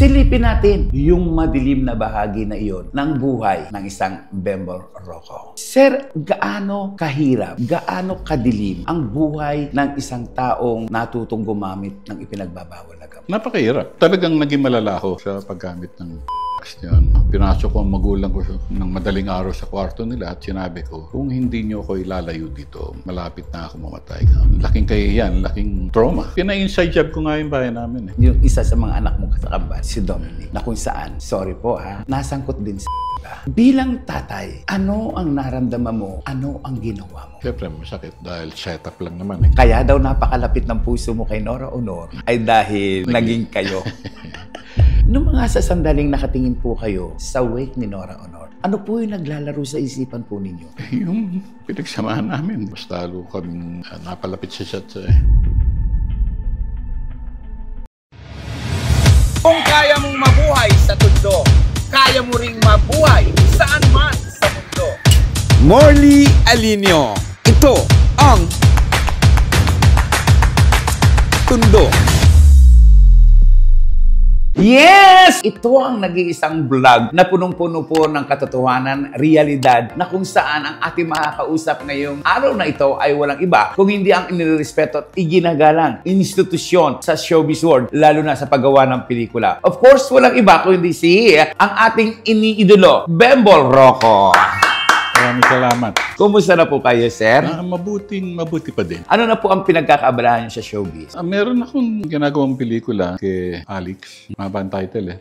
Silipin natin yung madilim na bahagi na iyon ng buhay ng isang Bembol Rocco. Sir, gaano kahirap, gaano kadilim ang buhay ng isang taong natutong gumamit ng ipinagbabawal na gamot? Napakahirap. Talagang naging malala ako sa paggamit ng yan. Pinasok ko ang magulang ko ng madaling araw sa kwarto nila at sinabi ko, kung hindi nyo ako ilalayo dito, malapit na ako mamatay. Laking kahihiyan, laking trauma. Pina-inside job ko nga yung bahay namin. Yung isa sa mga anak mo kasakambal, si Dominic, na kung saan, sorry po ha, nasangkot din sa bilang tatay, ano ang naramdaman mo? Ano ang ginawa mo? Siyempre, masakit dahil setup lang naman. Kaya daw napakalapit ng puso mo kay Nora Honor ay dahil naging kayo. Noong mga sa sandaling nakatingin po kayo sa wake ni Nora Honor, ano po yung naglalaro sa isipan po ninyo? Yung pinagsamahan namin. Mas talo kaming napalapit sa set. Kung kaya mong mabuhay sa tundo, kaya mo ring mabuhay saan man sa mundo. Morley Alinio, ito ang Tundo. Yes! Ito ang nag-iisang vlog na punong-puno po ng katotohanan, realidad, na kung saan ang ating makakausap ngayong araw na ito ay walang iba kung hindi ang inirespeto at iginagalang institusyon sa showbiz world, lalo na sa paggawa ng pelikula. Of course, walang iba kung hindi si ang ating iniidolo, Bembol Rocco. Maraming salamat. Kumusta na po kayo, sir? Mabuti pa din. Ano na po ang pinagkakaabalahan niyo sa showbiz? Meron akong ginagawang pelikula kay Alex. Mabang title eh.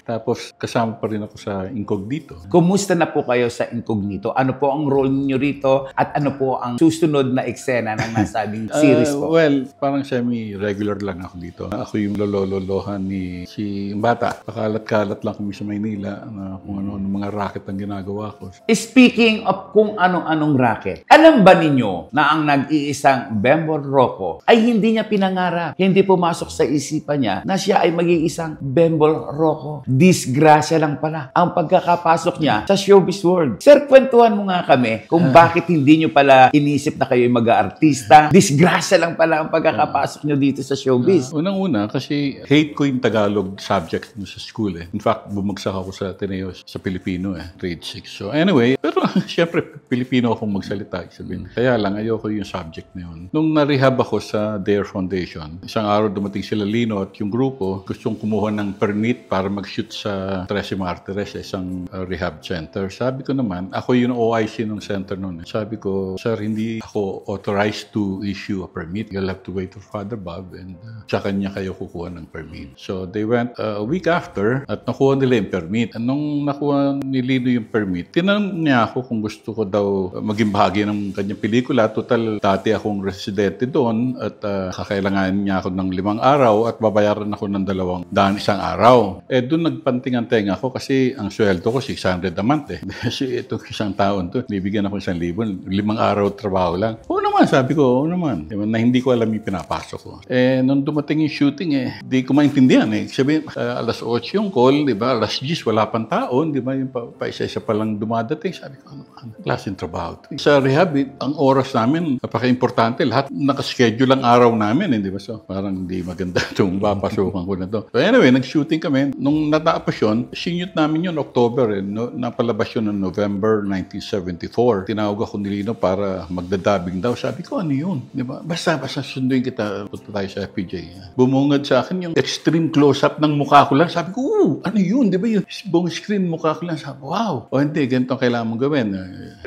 Tapos kasama pa rin ako sa Incognito. Kumusta na po kayo sa Incognito? Ano po ang role niyo rito? At ano po ang susunod na eksena ng nasabing series po? Well, parang semi-regular lang ako dito. Ako yung lololohan ni si bata. Pakalat-kalat lang kami sa Maynila na kung ano mga racket ang ginagawa ko. Speaking of kung anong racket, alam ba ninyo na ang nag-iisang Bembol Rocco ay hindi niya pinangarap, hindi pumasok sa isipan niya na siya ay mag-iisang Bembol Rocco. Disgrasya lang pala ang pagkakapasok niya sa showbiz world. Sir, kwentuhan mo nga kami kung bakit hindi niyo pala inisip na kayo mag-aartista. Disgrasya lang pala ang pagkakapasok niyo dito sa showbiz. Unang-una, kasi hate ko yung Tagalog subject sa school eh. In fact, bumagsak ako sa Ateneo sa Pilipino eh, grade 6. So anyway, pero siyempre, Pilipino akong magsalita. Sabihin. Kaya lang, ayoko yung subject na yun. Nung na-rehab ako sa Dare Foundation, isang araw dumating sila Lino at yung grupo, gustong kumuha ng permit para mag-shoot sa 13 Martires, isang rehab center. Sabi ko naman, ako yung OIC ng center noon. Sabi ko, sir, hindi ako authorized to issue a permit. You'll have to wait for Father Bob and sa kanya kayo kukuha ng permit. So, they went a week after at nakuha nila yung permit. Nung nakuha ni Lino yung permit, tinanong niya ako kung gusto ko daw maging bahagi ng kanyang pelikula. Total, dati akong residente doon at kakailangan niya ako ng 5 araw at babayaran ako ng 200 isang araw. Eh, doon nagpantingan-tenga ako kasi ang sweldo ko 600 a month eh. Kasi itong isang taon to, bibigyan ako 1,000. 5 araw trabaho lang. Oo naman, sabi ko, oo naman. Na hindi ko alam yung pinapasok ko. Eh, nung dumating yung shooting eh, di ko maintindihan eh. Sabi, alas 8 yung call, di ba? Alas 10, wala pang taon, di ba? Yung pa-isa-isa pa lang dumadating. Sabi ko, ano klaseng trabaho? Sa rehab, ang oras namin, napaka-importante. Lahat nakaschedule ang araw namin, di ba? So, parang hindi maganda itong papasukan ko na to. So anyway, nag-shooting kami. Nung natapos yun, sinute namin yun October. Eh. Napalabas yun noong November 1974. Tinawag ako ni Lino para magdadabing daw. Sabi ko, ano yun? Di ba? Basta sunduin kita. Punta tayo sa FPJ. Bumungad sa akin yung extreme close-up ng mukha ko lang. Sabi ko, ano yun? Di ba yung buong screen mukha ko lang? Sabi, wow. O hindi, ganito kailangan mong gawin.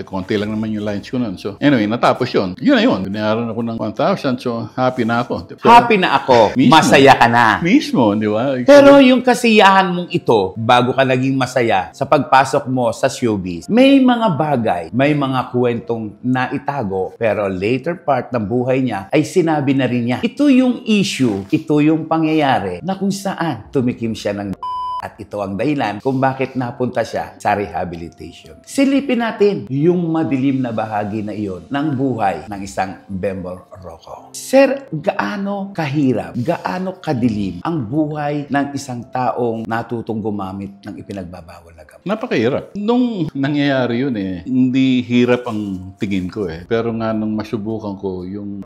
Konti lang naman yung lines ko nun. So anyway, natapos yun. Yun na yun. Binayaran ako ng 1,000. So happy na ako. So, happy na ako. Mismo. Masaya ka na. Mismo, di ba? Pero yung kasiyahan mong ito, bago ka naging masaya sa pagpasok mo sa showbiz, may mga bagay, may mga kwentong naitago, pero later part ng buhay niya ay sinabi na rin niya. Ito yung issue, ito yung pangyayari na kung saan tumikim siya ng at ito ang dahilan kung bakit napunta siya sa rehabilitation. Silipin natin yung madilim na bahagi na iyon ng buhay ng isang Bembol Rocco. Sir, gaano kahirap, gaano kadilim ang buhay ng isang taong natutong gumamit ng ipinagbabawal na gamot? Napakahirap. Nung nangyayari yun eh, hindi hirap ang tingin ko eh. Pero nga nung masubukan ko yung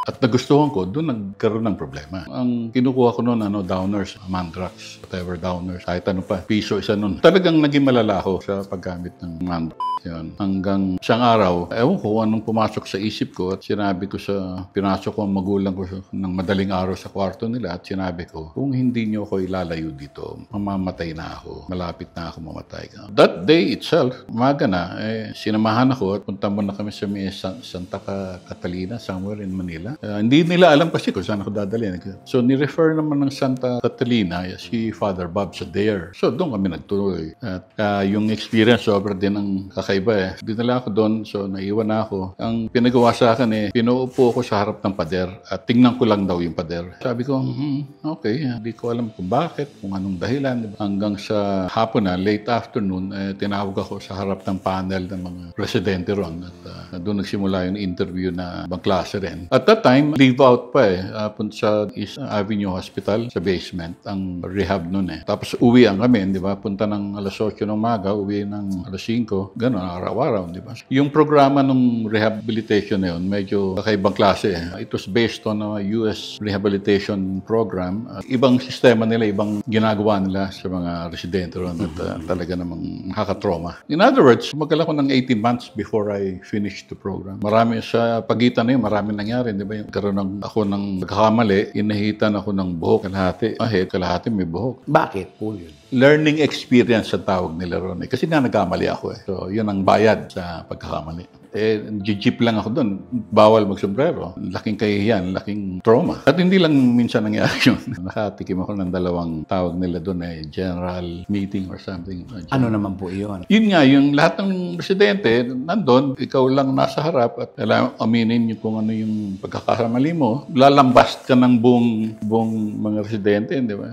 At nagustuhan ko, doon nagkaroon ng problema. Ang kinukuha ko noon, downers, mandrax, whatever downers, kahit ano pa, piso isa noon. Talagang naging malala ako sa paggamit ng mandrax. Yan. Hanggang isang araw, ewan ko anong pumasok sa isip ko at sinabi ko pinasok ko ang magulang ko ng madaling araw sa kwarto nila at sinabi ko, kung hindi nyo ako ilalayo dito, mamamatay na ako. Malapit na ako mamatay. That day itself, umaga na, sinamahan ako at punta muna kami sa Santa Catalina, somewhere in Manila. Hindi nila alam kasi kung saan ako dadalhin. So, ni-refer naman ng Santa Catalina si Father Bob sa there. So, doon kami nagtuloy. At yung experience, sobra din ang kakaiba Dinala ako doon, so naiwan na ako. Ang pinagawa sa akin pinuupo ko sa harap ng pader at tingnan ko lang daw yung pader. Sabi ko, okay, hindi ko alam kung bakit, kung anong dahilan. Diba? Hanggang sa hapon na, late afternoon, tinawag ako sa harap ng panel ng mga presidente ron. At doon nagsimula yung interview na ibang klase rin. At that time, leave out pa punta sa East Avenue Hospital sa basement, ang rehab noon Tapos uwian kami, di ba? Punta ng alas 8 ng umaga, uwi ng alas 5, gano'n, araw-araw, di ba? Yung programa ng rehabilitation na yun, medyo kakaibang klase. It was based on a US rehabilitation program. Ibang sistema nila, ibang ginagawa nila sa mga residente ron at talaga namang nakaka-trauma. In other words, magal ako ng 18 months before I finished the program. Marami sa pagitan na yun, marami nangyari, di ba? Karoon ako ng nagkakamali, inahitan ako ng buhok, kalahati may buhok. Bakit po yun? Learning experience ang tawag nila ron. Kasi nga nagkamali ako So, yun ang bayad sa pagkakamali. Jeep lang ako doon. Bawal magsombrero. Laking kahihiyan, laking trauma. At hindi lang minsan nangyari yun. Nakatikim ako ng dalawang tawag nila doon general meeting or something. Ano naman po yun? Yun nga, yung lahat ng residente, nandun, ikaw lang nasa harap at alam, aminin nyo kung ano yung pagkakakamali mo. Lalambast ka ng buong mga residente, di ba?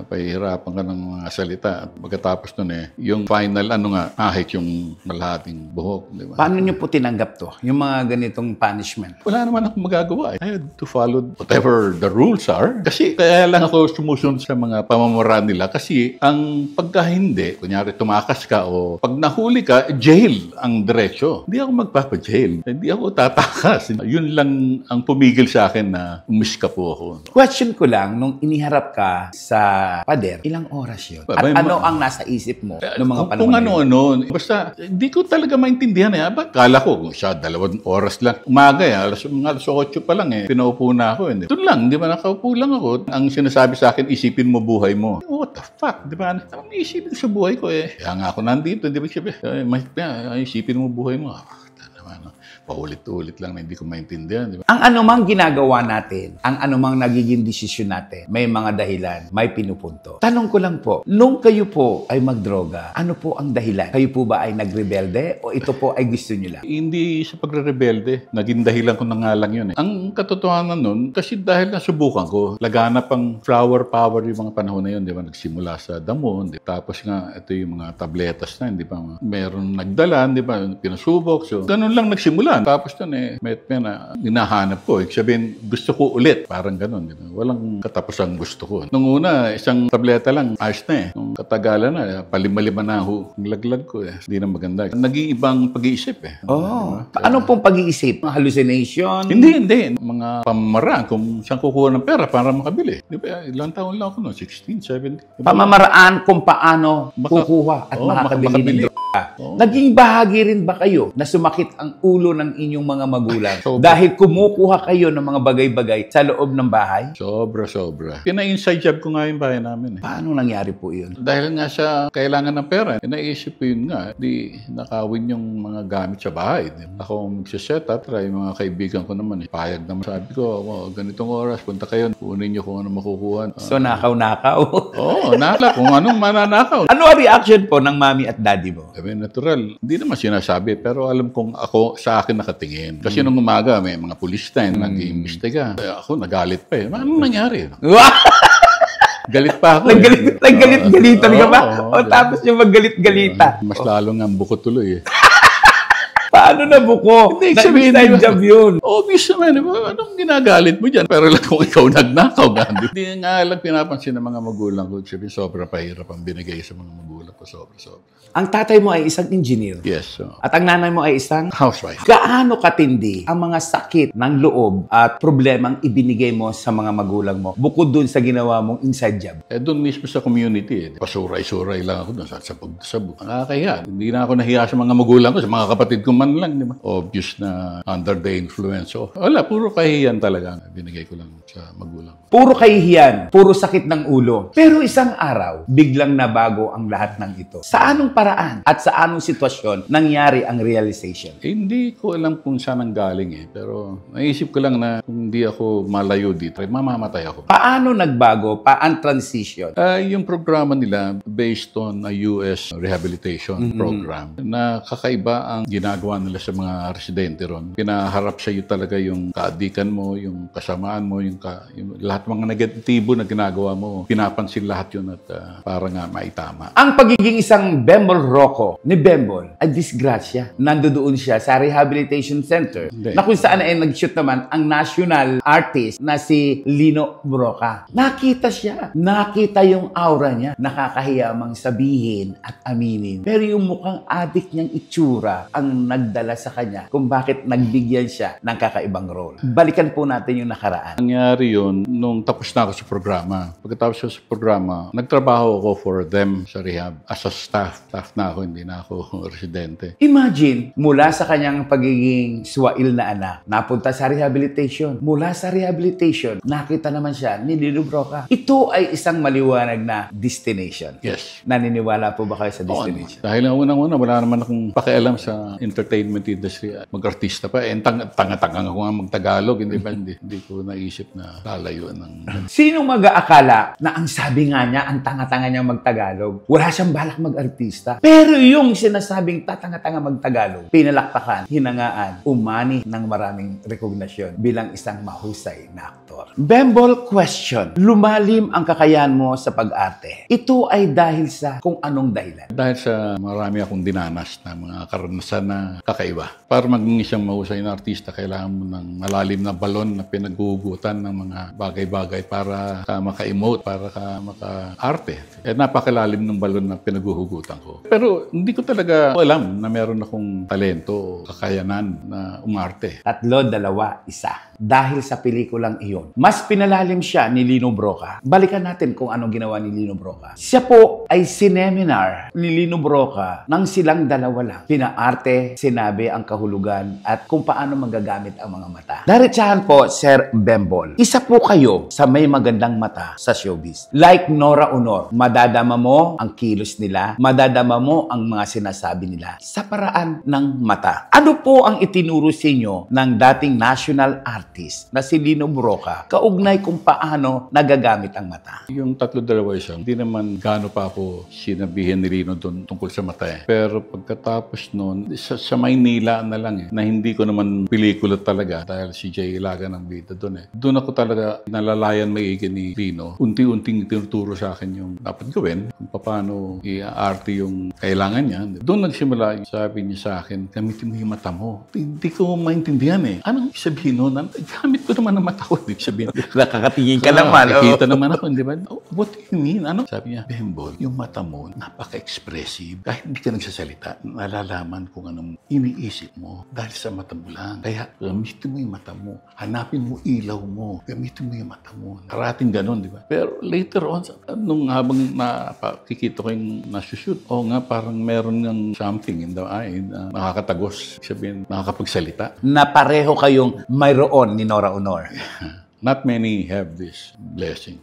Pahihirapan ka ng mga salita. At pagkatapos nun yung final, kahit yung malahating buhok, di ba? Paano nyo po tinanggap to? Yung mga ganitong punishment? Wala naman akong magagawa. I had to follow whatever the rules are. Kasi kaya lang ako sumusunod sa mga pamamaraan nila. Kasi ang pagka hindi, kunyari tumakas ka o pag nahuli ka, jail ang diretsyo. Hindi ako magpapa-jail. Hindi ako tatakas. Yun lang ang pumigil sa akin na umiska po ako. Question ko lang, nung iniharap ka sa pader, ilang oras yun? At ano ang nasa isip mo ng mga panahon? Kung ano-ano. Basta, hindi ko talaga maintindihan Kala ko, kung siya, 2 oras lang. Umaga alas 8 pa lang Pinaupo na ako Doon lang, di ba, nakaupo lang ako. Ang sinasabi sa akin, isipin mo buhay mo. What the fuck, di ba? Ang isipin sa buhay ko Kaya nga ako nandito, di ba isipin mo buhay mo. Paulit-ulit lang na hindi ko maintindihan. Di ba? Ang anumang ginagawa natin, ang anumang nagiging desisyon natin, may mga dahilan, may pinupunto. Tanong ko lang po, nung kayo po ay magdroga, ano po ang dahilan? Kayo po ba ay nagrebelde o ito po ay gusto nyo lang? Hindi sa pagre-rebelde. Naging dahilan ko na nga lang yun Ang katotohanan nun, kasi dahil nasubukan ko, laganap ang flower power yung mga panahon na yun, di ba? Nagsimula sa damo, tapos nga, ito yung mga tabletas na, di ba? Meron nagdala, di ba? Pinasubok. So, ganun lang nagsimula. Tapos doon may na hinahanap ko. Sabihin, gusto ko ulit. Parang ganun. Walang katapusang gusto ko. Nung una, isang tableta lang, ayos na Nung katagalan na, palima-lima na ang laglag ko Hindi na maganda. Naging ibang pag-iisip Oh. Ano pong pag-iisip? Hallucination? Hindi. Mga pamamaraan kung saan kukuha ng pera para makabili. Di ba? Ilang taon lang ako 16, 17. Pamamaraan kung paano kukuha at makakabili ng droga. Naging bahagi rin ba kayo na sumakit ang ulo ng inyong mga magulang dahil kumukuha kayo ng mga bagay-bagay sa loob ng bahay? Sobra. Pina-inside job ko nga yung bahay namin Paano nangyari po yun? Dahil nga sa kailangan ng pera, naisip ko yun nga, di nakawin yung mga gamit sa bahay. Ako magsiset up, yung mga kaibigan ko naman payag naman. Sabi ko, ganitong oras, punta kayo, kunin nyo kung ano makukuha. So nakaw-nakaw? Oo, nakala kung anong mananakaw. Ano ang reaction po ng mami at daddy mo? Sabi, natural. Hindi naman sinasabi, pero alam kong ako sa akin nakatingin. Kasi nung umaga, may mga pulis na nag-iimbestiga. Ako, nagalit pa Anong nangyari? Galit pa ako. Naggalit-galitan ka ba? O tapos yung maggalit-galita? Mas lalo nga ang buko tuloy Paano na buko? Na-inside job yun. Obvious naman. Anong ginagalit mo dyan? Pero lang kung ikaw nagnakaw. Hindi nga lang pinapansin ng mga magulang ko. Sabi, sobrang pahirap ang binigay sa mga magulang. sobra. Ang tatay mo ay isang engineer. Yes. So, At ang nanay mo ay isang housewife. gaano katindi ang mga sakit ng loob at problemang ibinigay mo sa mga magulang mo bukod dun sa ginawa mong inside job? Doon mismo sa community, pasuray-suray lang ako doon sa sabog-sabog. Nakakahiya. Hindi na ako nahiya sa mga magulang ko, sa mga kapatid ko man lang, di ba? Obvious na under the influence. So, wala, puro kahihiyan talaga. Binigay ko lang sa magulang ko. Puro kahihiyan, puro sakit ng ulo. Pero isang araw, biglang nabago ang lahat ng ito. Sa anong paraan at sa anong sitwasyon nangyari ang realization? Hindi ko alam kung saan ang galing pero naisip ko lang na kung hindi ako malayo dito, mamamatay ako. Paano nagbago? Paano transition? Yung programa nila based on a US rehabilitation program na kakaiba ang ginagawa nila sa mga residente ron. Pinaharap sa iyo talaga yung kaadikan mo, yung kasamaan mo, yung lahat mga negatibo na ginagawa mo. Pinapansin lahat yun at para nga maitama. Ang pagiging isang Bembol Rocco ni Bembol ay disgrasya. Nandoon siya sa rehabilitation center Hindi. na kung saan ay nag-shoot naman ang national artist na si Lino Broca. Nakita siya. Nakita yung aura niya. Nakakahiya mang sabihin at aminin. Pero yung mukhang adik niyang itsura ang nagdala sa kanya kung bakit nagbigyan siya ng kakaibang role. Balikan po natin yung nakaraan. Nangyari yun nung tapos na ako sa programa. Pagkatapos ko sa programa, nagtrabaho ako for them sa rehab as a staff. Staff na ako, hindi na ako residente. Imagine, mula sa kanyang pagiging swail na anak, napunta sa rehabilitation. Mula sa rehabilitation, nakita naman siya ni Lino Broca. Ito ay isang maliwanag na destination. Yes. Naniniwala po ba kayo sa destination? Dahil ang unang-una, wala naman akong pakialam sa entertainment industry. Mag-artista pa. Tanga-tanga ako nga mag-Tagalog. Hindi ba? Hindi ko naisip na lalayuan ng... Sinong mag-aakala na ang sabi nga niya, ang tanga-tanga niya mag-Tagalog? Wala siyang balak mag-artista. Pero yung sinasabing tatanga-tanga mag-Tagalog, pinalakpakan, hinangaan, umani ng maraming rekognasyon bilang isang mahusay na aktor. Bembol question. Lumalim ang kakayahan mo sa pag-arte. Ito ay dahil sa kung anong dahilan. Dahil sa marami akong dinanas na mga karanasan na kakaiba. Para maging isang mahusay na artista, kailangan mo ng malalim na balon na pinaghuhugutan ng mga bagay-bagay para ka maka-emote, para ka maka-arte. Napakalalim ng balon na pinaghuhugutan ko. Pero hindi ko talaga alam na meron akong talento o kakayanan na umarte. 3, 2, 1. Dahil sa pelikulang iyon, mas pinalalim siya ni Lino Broca. Balikan natin kung anong ginawa ni Lino Broca. Siya po ay sineminar ni Lino Broca nang silang dalawa lang. Pinaarte, sinabi ang kahulugan at kung paano magagamit ang mga mata. Diretsahan po, Sir Bembol. Isa po kayo sa may magandang mata sa showbiz. Like Nora Honor, madadama mo ang kilos nila, madadama mo ang mga sinasabi nila sa paraan ng mata. Ano po ang itinuro sa inyo ng dating national artist na si Lino Broca kaugnay kung paano nagagamit ang mata? Yung 3-2-1, hindi naman gaano pa ako sinabihin ni Lino doon tungkol sa mata Pero pagkatapos noon, sa Maynila na lang na hindi ko naman pelikula talaga dahil si Jay Ilaga ng bida doon Doon ako talaga nalalayan maigi ni Lino. Unti-unting tinuturo sa akin yung dapat gawin, kung paano i-arte yung kailangan niya. Doon nagsimula, sabi niya sa akin, gamitin mo yung mata mo. Hindi ko maintindihan Anong sabihin noon? Gamit ko naman ang mata ko. Hindi sabihin. Nakakatingin ka naman. Nakikita naman ako, di ba? Oh, what do you mean? Sabi niya, Bembol, yung mata mo, napaka-expressive. Kahit hindi ka nagsasalita, nalalaman kung anong iniisip mo dahil sa mata mo lang. Kaya, gamitin mo yung mata mo. Hanapin mo ilaw mo. Gamitin mo yung mata mo. Parating ganun, di ba? Pero later on, nung habang nakikita ko yung nasushoot, nga, parang meron ng something in the eye na nakakatagos. Sabihin, nakakapagsalita. Na pareho kayong mayroon ni Nora Honor. Not many have this blessings.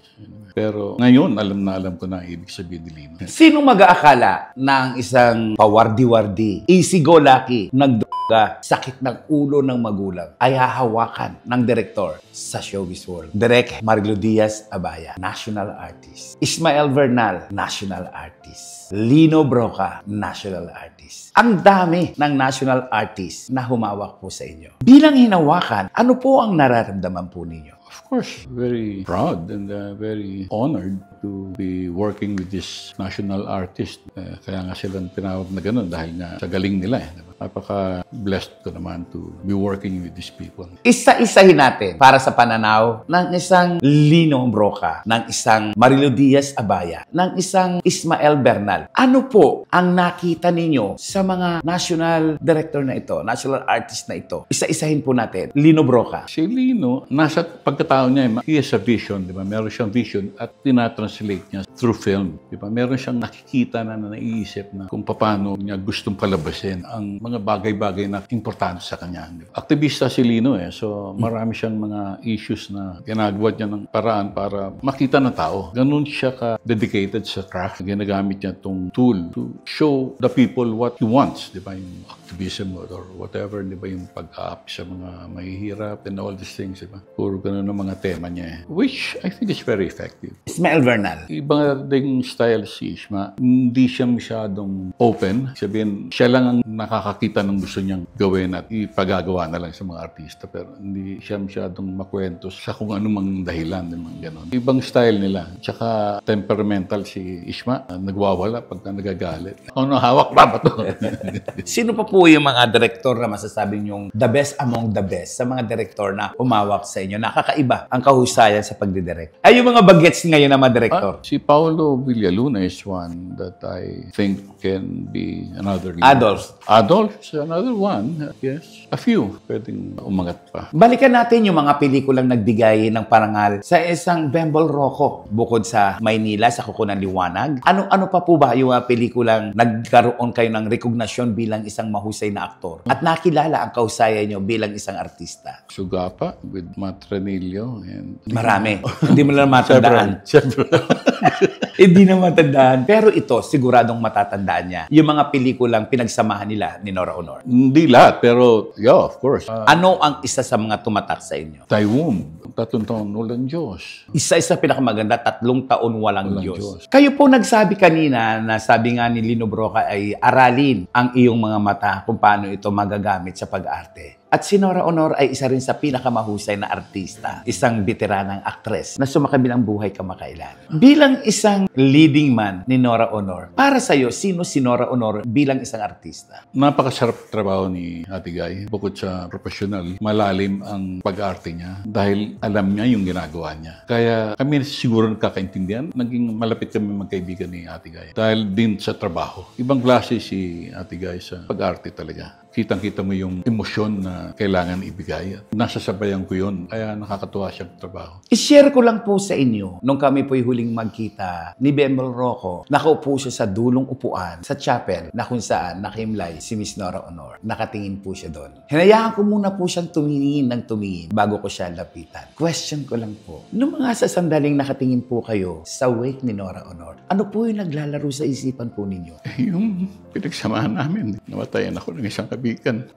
Pero ngayon, alam ko na ibig sabihin ni Lino. Sino mag-aakala na ang isang pawardi-wardi, easy-go-lucky, nagduga, sakit ng ulo ng magulang ay hahawakan ng direktor sa showbiz world? Direk Marilo Diaz-Abaya, national artist. Ismael Bernal, national artist. Lino Broca, national artist. Ang dami ng national artist na humawak po sa inyo. Bilang hinawakan, ano po ang nararamdaman po ninyo? Of course, very proud and very honored to be working with this national artist. Kaya nga silang tinawag na gano'n dahil nga sa galing nila. Diba? napaka-blessed ko naman to be working with these people. Isa-isahin natin para sa pananaw ng isang Lino Broca, ng isang Marilo Diaz Abaya, ng isang Ismael Bernal. Ano po ang nakita ninyo sa mga national director na ito, national artist na ito? Isa-isahin po natin. Lino Broca. Si Lino, nasa pagkatao niya, he has a vision, di ba? Meron siyang vision at tinatranslate niya through film. Di ba? Meron siyang nakikita na naiisip na kung paano niya gustong palabasin ang mga bagay-bagay na importante sa kanya. Di ba? Aktivista si Lino so marami siyang mga issues na ginagawa niya ng paraan para makita ng tao. Ganun siya ka-dedicated sa craft. Ginagamit niya itong tool to show the people what he wants. Di ba? Yung activism or whatever, di ba? Yung pag-up sa mga mahihirap and all these things. Di ba? Puro ganun ang mga tema niya. Which I think is very effective. Ismael Bernal. Iba ding style si Isma. Hindi siya masyadong open. Sabihin, siya lang ang nakakakita ng gusto niyang gawin at ipagagawa na lang sa mga artista. Pero hindi siya masyadong makwento sa kung anumang dahilan. Ganun. Ibang style nila. Tsaka temperamental si Isma. Nagwawala pagka nagagalit. Ano hawak ba to? Sino pa po yung mga director na masasabi niyong the best among the best sa mga director na umawak sa inyo? Nakakaiba ang kahusayan sa pagdidirect. Ay, yung mga bagets ngayon na mga director. Si Paolo Villaluna is one that I think can be another leader. Adolf is another one. Yes. A few. Pwedeng umangat pa. Balikan natin yung mga pelikulang nagbigay ng parangal sa isang Bembol Rocco. Bukod sa Maynila, sa Kuko ng Liwanag. Ano pa po ba yung mga pelikulang nagkaroon kayo ng rekognasyon bilang isang mahusay na aktor? At nakilala ang kahusayan nyo bilang isang artista? Sugapa with Matt Ranillo and... Marami. Hindi mo lang matandaan. Hindi na matandaan. Pero ito, siguradong matatandaan niya. Yung mga pelikulang pinagsamahan nila ni Nora Honor. Hindi lahat, pero yeah, of course. Ano ang isa sa mga tumatak sa inyo? Taiwum, 3 taon walang Diyos. Isa pinakamaganda, 3 taon walang Diyos. Kayo po nagsabi kanina na sabi nga ni Lino Broca ay aralin ang iyong mga mata kung paano ito magagamit sa pag-arte. At si Nora Honor ay isa rin sa pinakamahusay na artista, isang veteranang aktres na sumakabilang buhay kamakailan. Bilang isang leading man ni Nora Honor, para sa'yo, sino si Nora Honor bilang isang artista? Napakasarap trabaho ni Ate Guy. Bukod sa professional, malalim ang pag-arte niya dahil alam niya yung ginagawa niya. Kaya kami siguro nagkakaintindihan. Naging malapit kami magkaibigan ni Ate Guy dahil din sa trabaho. Ibang klase si Ate Guy sa pag-arte talaga. Kitang-kita mo yung emosyon na kailangan ibigay. Nasasabayan ko yun. Kaya nakakatuwa siyang trabaho. I-share ko lang po sa inyo, nung kami po'y huling magkita ni Bembol Rocco, nakaupo siya sa dulong upuan sa chapel na kung saan nakimlay si Miss Nora Honor. Nakatingin po siya doon. Hinayaan ko muna po siyang tumingin bago ko siya lapitan. Question ko lang po, nung mga sa sandaling nakatingin po kayo sa wake ni Nora Honor, ano po yung naglalaro sa isipan po ninyo? Yung pinagsamahan namin. Namatayan ako ng isang kaibigan.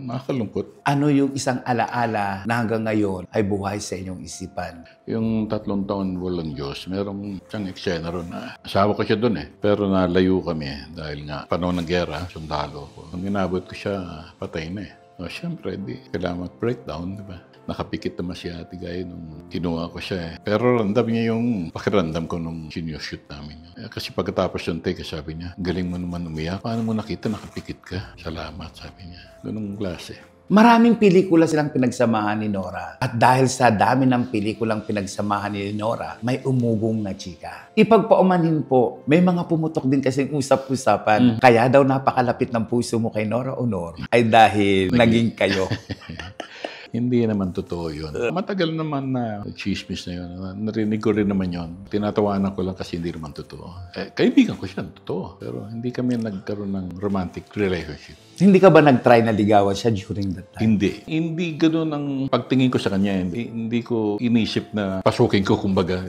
Nakakalungkot. Ano yung isang alaala na hanggang ngayon ay buhay sa inyong isipan? Yung 3 taon walang Diyos, merong siyang eksena ron na asawa ko siya doon Pero nalayo kami dahil nga panahon ng gera, sundalo ko. Nung inabot ko siya, patay na Siyempre, kailangan mag-breakdown, di ba? Nakapikit naman si Ate Guy nung kinuha ko siya Pero randam niya yung pakiramdam ko nung sinushoot namin. Kasi pagkatapos yung take, sabi niya, galing mo naman umiyak. Paano mo nakita nakapikit ka? Salamat, sabi niya. Ganung klase. Maraming pelikula silang pinagsamahan ni Nora. At dahil sa dami ng pelikulang pinagsamahan ni Nora, may umugong na chika. Ipagpaumanhin po, may mga pumutok din kasing usap-usapan. Kaya daw napakalapit ng puso mo kay Nora Honor ay dahil naging kayo. Hindi naman totoo yun. Matagal naman na chismis na yun. Narinig ko rin naman yun. Tinatawanan ko lang kasi hindi naman totoo. Kaibigan ko siya, totoo. Pero hindi kami nagkaroon ng romantic relationship. Hindi ka ba nag-try na ligawan siya during that time? Hindi. Hindi ganoon ang pagtingin ko sa kanya. Hindi ko inisip na pasukin ko, kumbaga,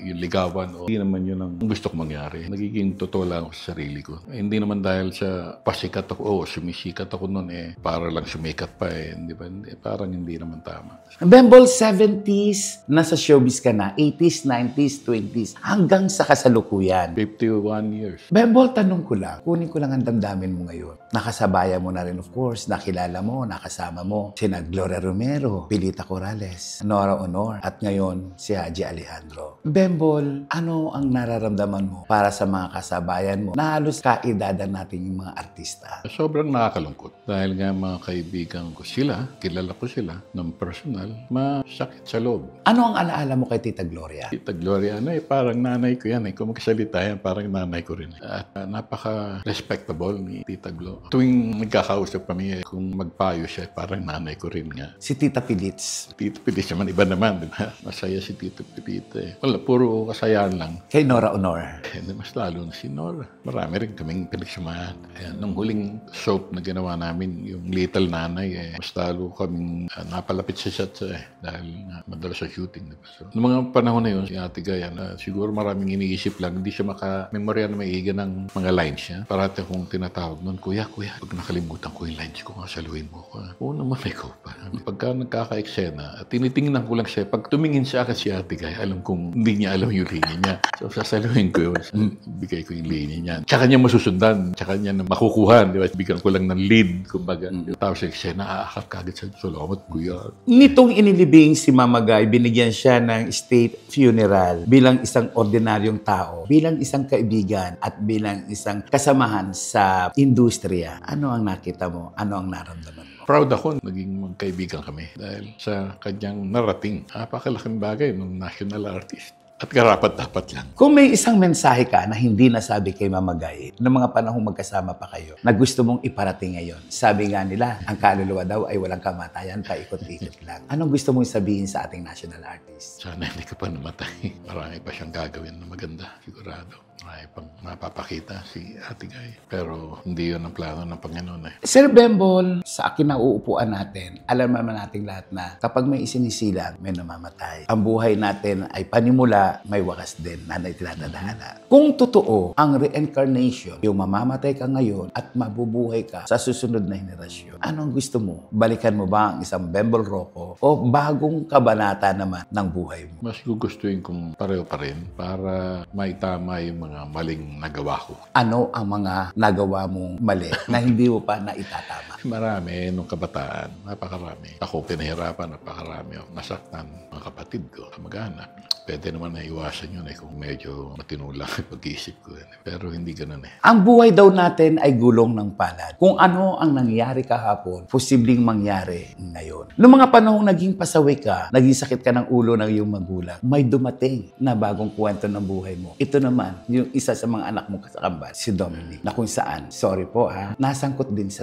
yung ligawan. Hindi naman yun ang gusto ko mangyari. Nagiging totoo lang ako sa sarili ko. Hindi naman dahil sa pasikat ako, sumisikat ako noon para lang sumikat pa Di ba? Parang hindi naman tama. Bembol, 70s, nasa showbiz ka na. 80s, 90s, 20s, hanggang sa kasalukuyan. 51 years. Bembol, tanong ko lang. Kunin ko lang ang damdamin mo ngayon. Nakasabayan mo na rin, of course, nakilala mo, nakasama mo, sina Gloria Romero, Pilita Corrales, Nora Honor, at ngayon si Haji Alejandro. Bembol, ano ang nararamdaman mo para sa mga kasabayan mo na halos kaedadan natin yung mga artista? Sobrang nakakalungkot dahil nga mga kaibigan ko sila, kilala ko sila ng personal, masakit sa loob. Ano ang alaala mo kay Tita Gloria? Tita Gloria, parang nanay ko yan. Kung magsalita yan, parang nanay ko rin. At napaka-respectable ni Tita Glo. Tuwing nagkakausap kami, kung magpayo siya, parang nanay ko rin nga. Si Tita Pilits. Tita Pilits naman, iba naman, di ba? Masaya si Tita Pilits. Wala, puro kasayaan lang. Kay Nora Honor. Mas lalo na si Nora. Marami rin kaming pinagsamahan. Kaya nung huling soap na ginawa namin, yung Little Nanay, mas lalo kaming napalapit sa set dahil madalas sa shooting. Diba? So, noong mga panahon na yun, si Ate Gaya, siguro maraming iniisip lang, hindi siya maka-memorya na maiiga ng mga lines niya. Parati akong tinatawag noon, Kuya, pag nakalimutan ko yung lines ko, saluhin mo ko. Oo naman, ikaw pa. Pagka nagkaka-eksena, tinitingnan ko lang siya. Pag tumingin siya agad si Ate Gaya, alam kong hindi niya alam yung linya niya. So, sasaluhin ko yun. Bigay ko yung linya niya. Tsaka niya masusundan. Tsaka niya makukuhan. Di ba? Bigyan ko lang ng lead, kumbaga. Tapos sa eksena, aakap kagad sa salamat, Kuya. Nitong inilibing si Mama Guy, binigyan siya ng state funeral bilang isang ordinaryong tao, bilang isang kaibigan, at bilang isang kasamahan sa industriya. Ano ang nakita mo? Ano ang naramdaman mo? Proud ako naging magkaibigan kami dahil sa kanyang narating. Napakalaking bagay ng national artist. At karapat-dapat lang. Kung may isang mensahe ka na hindi nasabi kay Mama Guy, ng mga panahong magkasama pa kayo, na gusto mong iparating ngayon, sabi nga nila, ang kaluluwa daw ay walang kamatayan, paikot-ikot lang. Anong gusto mong sabihin sa ating national artist? Sana hindi ka pa namatay. Marami pa siyang gagawin na maganda, sigurado. Marami pang mapapakita si Ate Guy. Pero hindi yun ang plano ng Panginoon. Sir Bembol, sa akin na uupuan natin, alam naman natin lahat na kapag may isinisilang, may namamatay. Ang buhay natin ay panimula, may wakas din na tinadadhana. Kung totoo ang reincarnation, yung mamamatay ka ngayon at mabubuhay ka sa susunod na henerasyon, anong gusto mo? Balikan mo ba ang isang Bembol Rocco o bagong kabanata naman ng buhay mo? Mas gugustuhin kong pareho pa rin para maitama yung mga maling nagawa ko. Ano ang mga nagawa mong mali na hindi mo pa naitatama? Marami nung kabataan, napakarami. Ako pinahirapan, napakarami. Nasaktan mga kapatid ko, kamag-anak. Pwede naman na iwasan yun kung medyo matinulang pag-iisip ko. Pero hindi ganun Ang buhay daw natin ay gulong ng palad. Kung ano ang nangyari kahapon, posibleng mangyari ngayon. Noong mga panahong naging pasaway ka, naging sakit ka ng ulo ng iyong magulang, may dumating na bagong kwento ng buhay mo. Ito naman, yung isa sa mga anak mo kasakambal, si Dominic, na kung saan, sorry po nasangkot din sa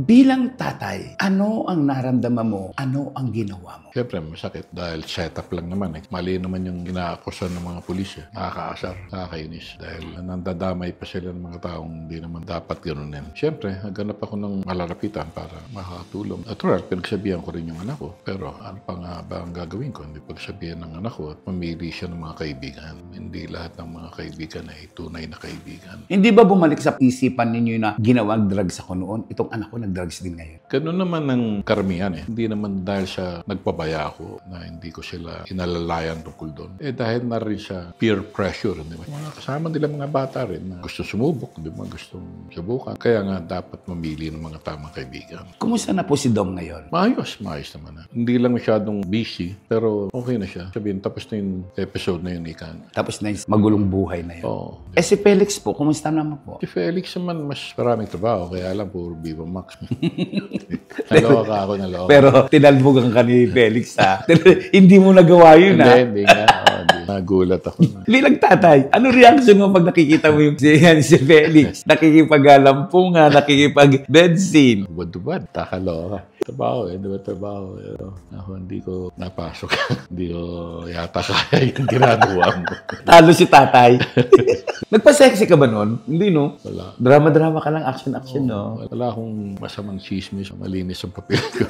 Bilang tatay, ano ang naramdaman mo? Ano ang ginawa mo? Siyempre, masakit dahil setup lang naman. Mali naman yung inaakusan ng mga pulis. Nakakaasar, nakakainis. Dahil nandadamay pa sila ng mga taong hindi naman dapat ganunin. Siyempre, naghanap ako ng malalapitan para makatulong. At pinagsabihan ko rin yung anak ko. Pero ano pa nga ba ang gagawin ko? Hindi pagsabihan ng anak ko at mamili siya ng mga kaibigan. Hindi lahat ng mga kaibigan ay tunay na kaibigan. Hindi ba bumalik sa isipan ninyo na ginawang drugs ako noon? Itong anak ko nag-drugs din ngayon. Ganun naman ang karamihan Hindi naman dahil sa nagpabaya ako na hindi ko sila inalalayan tungkol doon. Dahil na rin sa peer pressure. Di ba? Mga kasama nila mga bata rin na gusto sumubok, di ba? Gustong subukan. Kaya nga dapat mamili ng mga tamang kaibigan. Kumusta na po si Dom ngayon? Maayos naman. Hindi lang masyadong busy, pero okay na siya. Sabihin, tapos na yung episode na yun, Ikan. Tapos na yung magulong buhay na yun. Oo. Si Felix po, kumusta naman po? Si Felix naman, mas maraming trabaho. Kaya alam, puro Viva Max. Naloka ako. Pero tinalbugan ka ni Felix Hindi mo nagawa yun Hindi nga. Nagulat ako. Bilang tatay, ano reaction mo pag nakikita mo yung si Felix? Nakikipag-lampungan, nakikipag-bed scene. Bad-bad, takaloka. Trabaho di ba trabaho? Ako hindi ko napasok. Hindi ko yata kaya yung ginagawa mo. Talo si tatay. Nagpa-sexy ka ba nun? Hindi, no? Wala. Drama-drama ka lang, action-action, no? Wala akong masamang chismis. Malinis ang papel ko.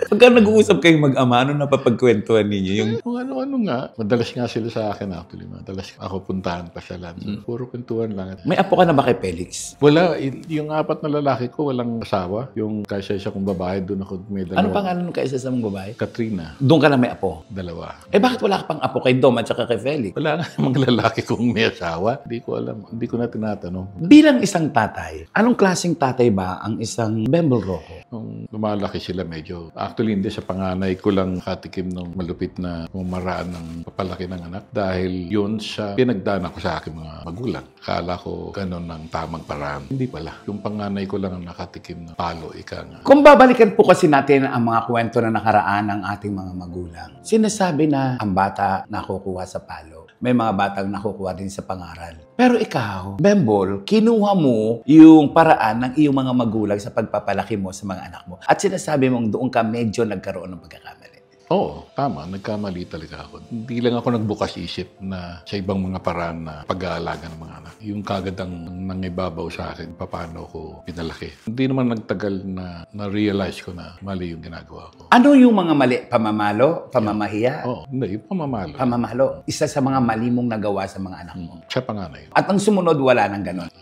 Pagka nag-uusap kayong mag-ama, ano napapagkwentuhan ninyo? Yung Kung ano-ano nga. Madalas nga sila sa akin actually. Madalas ako puntahan pa siya lang. So, puro kwentuhan lang. may apo ka na ba kay Felix? Wala. Yung 4 na lalaki ko, walang asawa. Yung kaysa kong babae, doon ako may dalawa. Ano pangalan ng kaisa sa mong babae? Katrina. Doon ka na may apo. 2. Bakit wala ka pang apo kay Dom at saka kay Felix? Wala nga namang lalaki kong may asawa. Hindi ko alam. Hindi ko na tinatanong. Bilang isang tatay, anong klaseng tatay ba ang isang Bembol Rocco? Nung lumalaki sila medyo, actually hindi sa panganay ko lang katikim ng malupit na maraan ng papalaki ng anak dahil yun sa pinagdaan ako sa aking mga magulang. Akala ko ganun ng tamang paraan. Hindi pala. Yung panganay ko lang ang nakatikim ng palo, ika nga. Kung babalikan po kasi natin ang mga kwento na nakaraan ng ating mga magulang, sinasabi na ang bata nakukuha sa palo. May mga batang nakukuha din sa pangaral. Pero ikaw, Bembol, kinuha mo yung paraan ng iyong mga magulang sa pagpapalaki mo sa mga anak mo. At sinasabi mong doon ka medyo nagkaroon ng pagkakamali. Oo, tama. Nagkamali talaga ako. Hindi lang ako nagbukas isip na sa ibang mga paraan na pag-aalaga ng mga anak. Yung kagad ang nangibabaw sa akin, paano ko pinalaki. Hindi naman nagtagal na na-realize ko na mali yung ginagawa ko. Ano yung mga mali? Pamamalo? Pamamahiya? Oo, hindi. Yung pamamalo. Pamamalo. Isa sa mga mali mong nagawa sa mga anak mo. Siya panganay. At ang sumunod, wala nang ganon.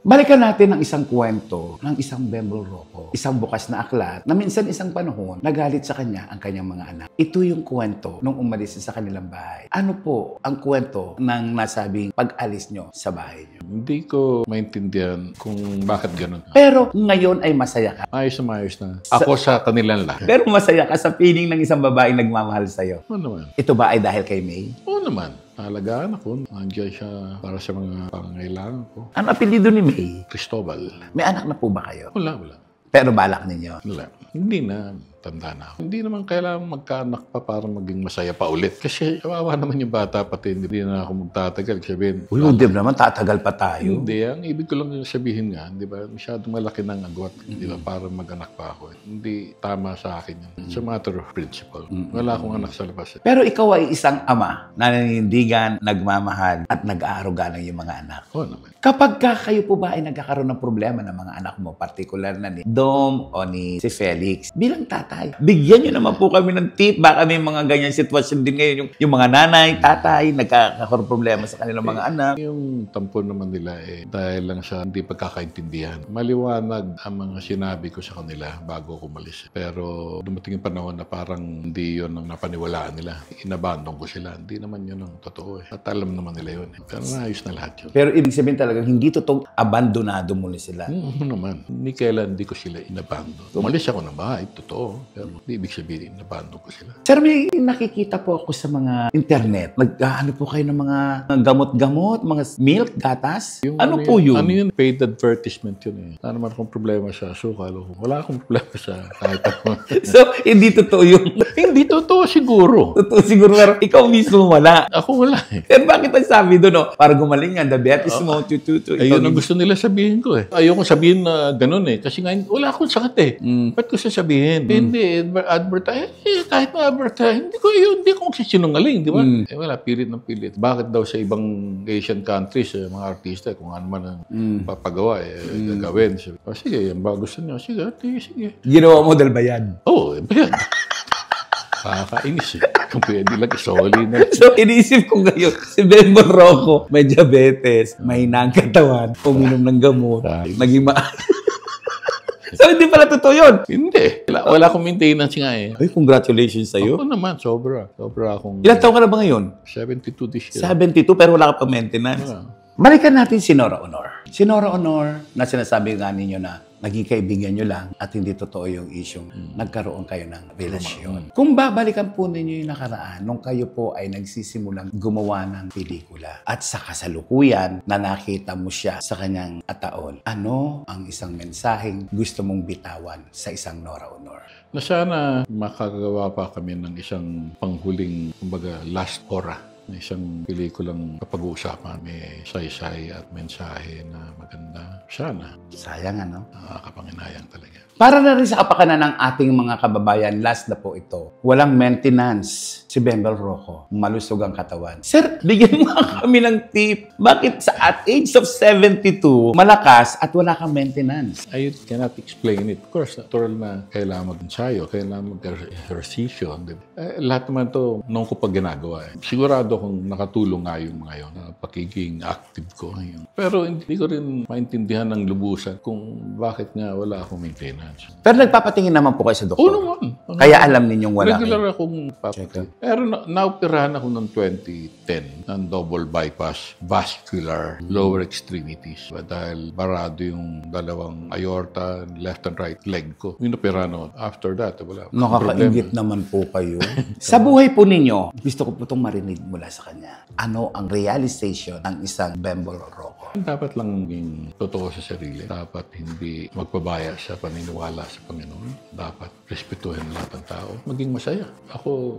Balikan natin ang isang kwento ng isang Bembol Rocco, isang bukas na aklat na minsan isang panahon nagalit sa kanya ang kanyang mga anak. Ito yung kwento nung umalis sa kanilang bahay. Ano po ang kwento ng nasabing pag-alis nyo sa bahay nyo? Hindi ko maintindihan kung bakit ganun. Pero ngayon ay masaya ka. Ayos na ayos na. Ako sa kanilang lahat. Pero masaya ka sa feeling ng isang babaeng nagmamahal sa'yo. Oo naman. Ito ba ay dahil kay May? Oo naman. Alagaan ako. Nandiyan siya para sa mga pangangailangan ko. Ano apelido ni May? Cristobal. May anak na po ba kayo? Wala. Pero balak ninyo. Wala. Hindi na. Tanda na ako. Hindi naman kailangan magkaanak pa para maging masaya pa ulit. Kasi kawawa naman yung bata pati. Hindi na ako magtatagal. Sabihin, Uy, hindi naman, tatagal pa tayo. hindi. Ang ibig ko lang yung sabihin nga, di ba? Masyadong malaki ng agwat. Di ba? Para mag-anak pa ako. Hindi tama sa akin yun. It's a matter of principle. Wala akong anak sa labas. Pero ikaw ay isang ama na naninindigan, nagmamahal, at nag-aaruga ng iyong mga anak. Oo naman. Kapag kayo po ba ay nagkakaroon ng problema ng mga anak mo, particular na ni Dom o ni si Felix, bilang tatay, bigyan nyo naman po kami ng tip. Baka may mga ganyan sitwasyon din ngayon. Yung mga nanay, tatay, nagkakaroon problema sa kanilang mga anak. Yung tampo naman nila dahil lang sa hindi pagkakaintindihan. Maliwanag ang mga sinabi ko sa kanila bago ako umalis. Pero dumating yung panahon na parang hindi yun ang napaniwalaan nila. Inabandon ko sila. Hindi naman yun ang totoo. At alam naman nila yun. Pero naayos na lahat yun. Pero ibig sabihin talagang hindi totoong abandonado mo sila. Oo naman. Hindi kailan hindi ko sila inabandon. Umalis ako ng bahay, totoo. Pero hindi ibig sabihin inabandon ko sila. Sir, may nakikita po ako sa mga internet. Nag-ano po kayo ng mga gamot-gamot, mga milk, gatas? Ano po yun? Ano yun? Paid advertisement yun Wala naman akong problema sa sukal. Wala akong problema sa kahit ano. So, hindi totoo yung... Hindi totoo siguro. Totoo siguro, pero ikaw mismo wala. Ako wala Pero bakit ang sabi doon, no? Para gumaling yan, diabetes mo, tututu. Ayun ang gusto nila sabihin ko Ayoko sabihin na ganun Kasi nga, wala akong sakit Ba't ko sasabihin? Hindi, advertise. Kahit ma-advertise, hindi ko sinungaling, di ba? Wala, pilit ng pilit. Bakit daw sa ibang Asian countries, mga artista, kung ano man ang papagawa, gagawin. Sige, yan ba gusto niyo? Sige. Ginawa mo dahil ba yan? Oo, bayan. Kakainis Kung pwede lang, isoli na. So, iniisip ko ngayon, si Bembol Rocco, may diabetes, may hinang katawan, uminom ng gamot, naging So, hindi pala totoo yun? Hindi. Wala akong maintenance nga Ay, congratulations sa'yo. Ako naman, sobra. Sobra akong... Ilang taon ka na ba ngayon? 72 this year. 72, pero wala ka pa maintenance. Balikan natin si Nora Honor. Si Nora Honor, na sinasabi nga ninyo na naging kaibigan nyo lang at hindi totoo yung isyong nagkaroon kayo ng relasyon. Kung babalikan po ninyo yung nakaraan, nung kayo po ay nagsisimulang gumawa ng pelikula at sa kasalukuyan na nakita mo siya sa kanyang ataol, ano ang isang mensaheng gusto mong bitawan sa isang Nora Honor? Na sana makagawa pa kami ng isang panghuling, kumbaga, last hora May isang pelikulang kapag-uusapan, may saysay at mensahe na maganda. Sana. Sayang, ano? Nakakapanginayang talaga. Para na rin sa kapakanan ng ating mga kababayan, last na po ito. Walang maintenance si Bembel Rocco. Malusog ang katawan. Sir, bigyan mo kami ng tip. Bakit sa at age of 72, malakas at wala kang maintenance? I cannot explain it. Of course, natural na kailangan mag-ensayo, kailangan mag-ehersisyo. Lahat naman to noon ko pa ginagawa. Sigurado kung nakatulong nga yung mga yun, na pakiging active ko ngayon. Pero hindi ko rin maintindihan ng lubusan kung bakit nga wala akong maintenance. Pero nagpapatingin naman po kayo sa doktor. Oo naman. Kaya alam ninyong wala. Regular akong papatingin. Pero naoperahan ako noong 2010 ng double bypass vascular lower extremities. Dahil barado yung dalawang aorta, left and right leg ko. Inoperahan ako. After that, wala. Nakakaingit naman po kayo. Sa buhay po ninyo, gusto ko po itong marinig mula sa kanya. Ano ang realization ng isang Bembel Rocco? Dapat lang maging totoo sa sarili. Dapat hindi magpabaya sa paniniwala sa Panginoon. Dapat respetuhin lahat ng tao. Maging masaya.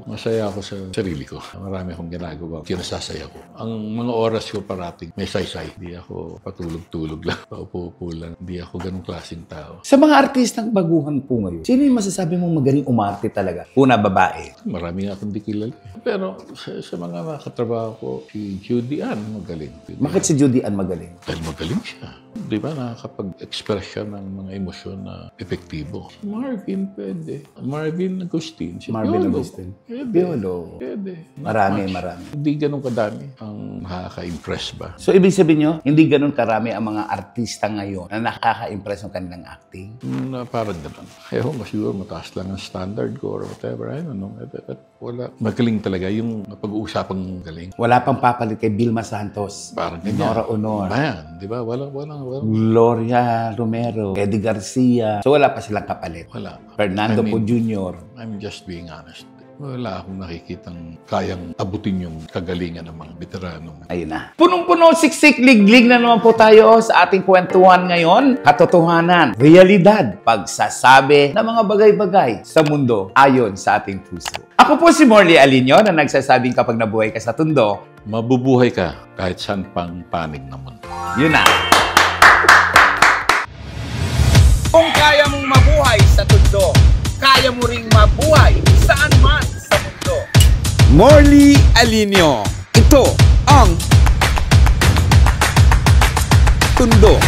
Masaya ako sa sarili ko. Marami akong ginagawa. Kinasasaya ko. Ang mga oras ko parating may saysay. Hindi ako patulog-tulog lang. Paupo-upo lang. Hindi ako ganong klaseng tao. Sa mga artistang baguhan po ngayon, sino yung masasabi mong magaling umarte talaga? Una, babae. Marami nga akong di kilala. Pero sa mga nakatrabaho ko, si Judy Ann magaling. Bakit si Judy Ann magaling? Dahil magaling siya. Di ba nakakapag-express siya ng mga emosyon na epektibo. Marvin, pwede. Marvin Agustin. Si Marvin Piolo. Agustin. Pwede. Piolo. Pwede. Marami. Hindi ganun kadami ang nakaka-impress ba? So, ibig sabihin nyo, hindi ganun karami ang mga artista ngayon na nakaka-impress ng kanilang acting? Parang ganun. Ewan ko siguro mataas lang ang standard ko or whatever. I don't know. Wala. Magaling talaga yung pag-uusapang galing. Wala pang papalit kay Vilma Santos. Parang ganyan. Nora Honor. Ayan, di ba? Walang. Gloria Romero. Eddie Garcia. So, wala pa silang kapalit. Wala. Fernando Po Jr. I'm just being honest. Wala akong nakikitang kayang abutin yung kagalingan ng mga veterano. Ayun na. Punong-puno, siksik, liglig na naman po tayo sa ating kwentuhan ngayon. Katotohanan, realidad, pagsasabi ng mga bagay-bagay sa mundo ayon sa ating puso. Ako po si Morley Alinio na nagsasabing kapag nabuhay ka sa tundo, mabubuhay ka kahit saan pang panig ng mundo. Yun na. Kung kaya mong mabuhay sa tundo, kaya mo ring mabuhay saan man sa mundo. Morley Alinio. Ito ang Tundo.